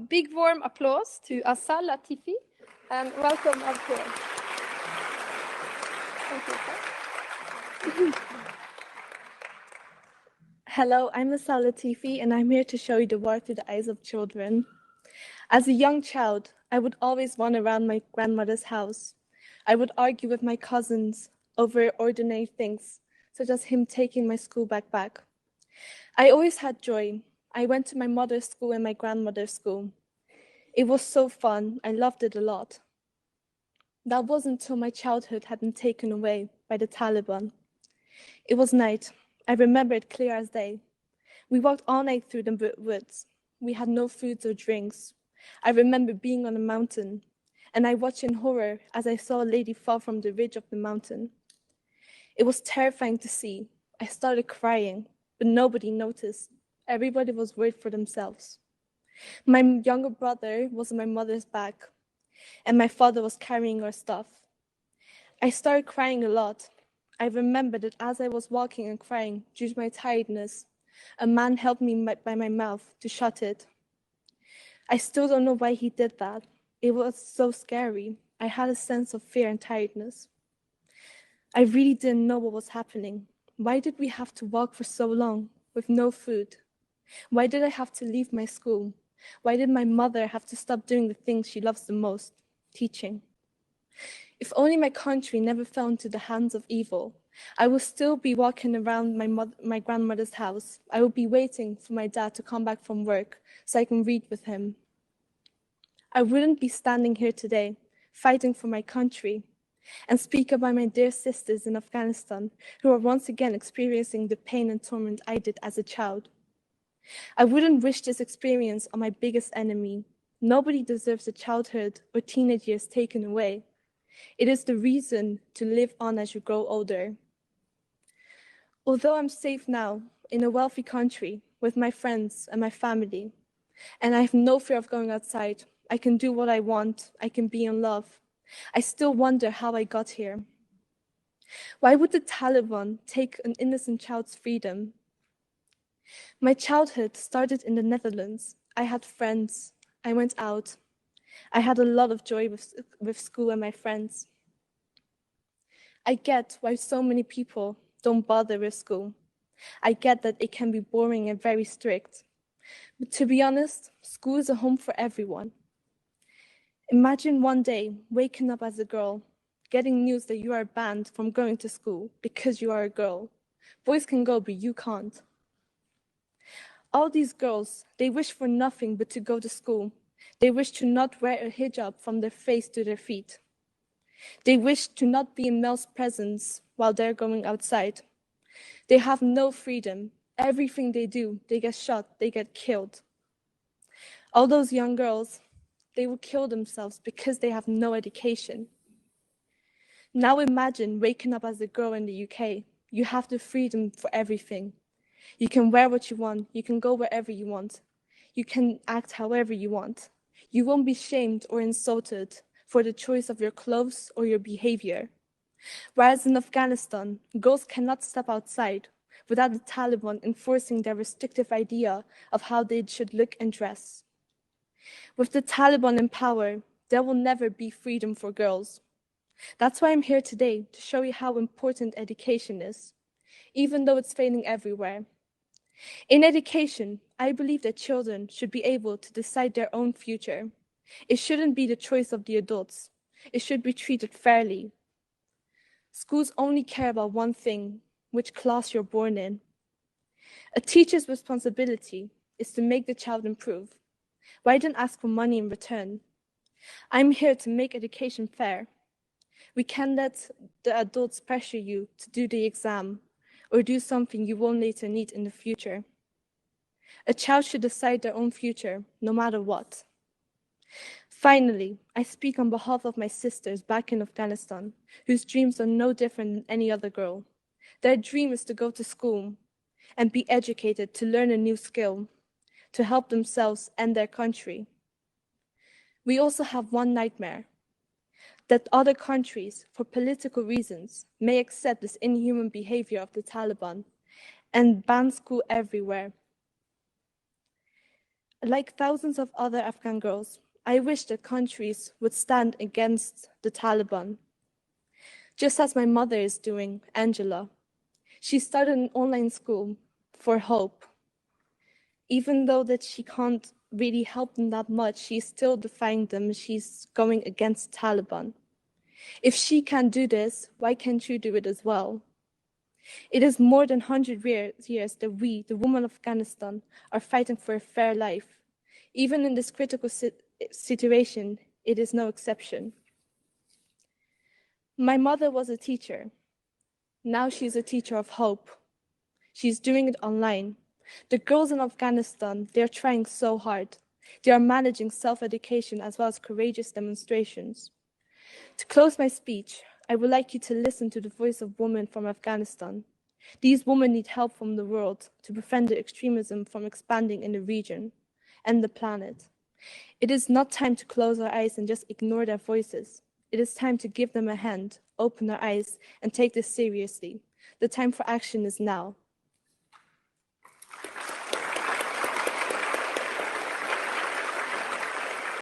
big warm applause to Asal Latifi and welcome up here. Thank you. Hello, I'm Asal Latifi and I'm here to show you the world through the eyes of children. As a young child, I would always run around my grandmother's house. I would argue with my cousins over ordinary things, such as him taking my school bag back. I always had joy. I went to my mother's school and my grandmother's school. It was so fun. I loved it a lot. That wasn't until my childhood had been taken away by the Taliban. It was night. I remember it clear as day. We walked all night through the woods. We had no foods or drinks. I remember being on a mountain, and I watched in horror as I saw a lady fall from the ridge of the mountain. It was terrifying to see. I started crying, but nobody noticed. Everybody was worried for themselves. My younger brother was on my mother's back, and my father was carrying our stuff. I started crying a lot. I remember that as I was walking and crying due to my tiredness, a man helped me by my mouth to shut it. I still don't know why he did that. It was so scary. I had a sense of fear and tiredness. I really didn't know what was happening. Why did we have to walk for so long with no food? Why did I have to leave my school? Why did my mother have to stop doing the things she loves the most, teaching? If only my country never fell into the hands of evil, I would still be walking around my grandmother's house. I would be waiting for my dad to come back from work so I can read with him. I wouldn't be standing here today, fighting for my country, and speak about my dear sisters in Afghanistan who are once again experiencing the pain and torment I did as a child. I wouldn't wish this experience on my biggest enemy. Nobody deserves a childhood or teenage years taken away. It is the reason to live on as you grow older. Although I'm safe now, in a wealthy country, with my friends and my family, and I have no fear of going outside, I can do what I want, I can be in love, I still wonder how I got here. Why would the Taliban take an innocent child's freedom? My childhood started in the Netherlands. I had friends, I went out. I had a lot of joy with school and my friends. I get why so many people don't bother with school. I get that it can be boring and very strict. But to be honest, school is a home for everyone. Imagine one day waking up as a girl, getting news that you are banned from going to school because you are a girl. Boys can go, but you can't. All these girls, they wish for nothing but to go to school. They wish to not wear a hijab from their face to their feet. They wish to not be in male's presence while they're going outside. They have no freedom. Everything they do, they get shot, they get killed. All those young girls, they will kill themselves because they have no education. Now imagine waking up as a girl in the UK. You have the freedom for everything. You can wear what you want. You can go wherever you want. You can act however you want. You won't be shamed or insulted for the choice of your clothes or your behavior. Whereas in Afghanistan, girls cannot step outside without the Taliban enforcing their restrictive idea of how they should look and dress. With the Taliban in power, there will never be freedom for girls. That's why I'm here today, to show you how important education is, even though it's failing everywhere. In education, I believe that children should be able to decide their own future. It shouldn't be the choice of the adults. It should be treated fairly. Schools only care about one thing, which class you're born in. A teacher's responsibility is to make the child improve. Why then ask for money in return? I'm here to make education fair. We can't let the adults pressure you to do the exam or do something you won't later need in the future. A child should decide their own future, no matter what. Finally, I speak on behalf of my sisters back in Afghanistan, whose dreams are no different than any other girl. Their dream is to go to school and be educated to learn a new skill, to help themselves and their country. We also have one nightmare, that other countries, for political reasons, may accept this inhuman behavior of the Taliban and ban school everywhere. Like thousands of other Afghan girls, I wish that countries would stand against the Taliban, just as my mother is doing, Angela. She started an online school for hope. Even though that she can't really help them that much, she's still defying them. She's going against Taliban. If she can do this, why can't you do it as well? It is more than 100 years that we, the women of Afghanistan, are fighting for a fair life. Even in this critical situation, it is no exception. My mother was a teacher. Now she's a teacher of hope. She's doing it online. The girls in Afghanistan, they're trying so hard. They are managing self-education as well as courageous demonstrations. To close my speech, I would like you to listen to the voice of women from Afghanistan. These women need help from the world to prevent the extremism from expanding in the region and the planet. It is not time to close our eyes and just ignore their voices. It is time to give them a hand, open our eyes, and take this seriously. The time for action is now.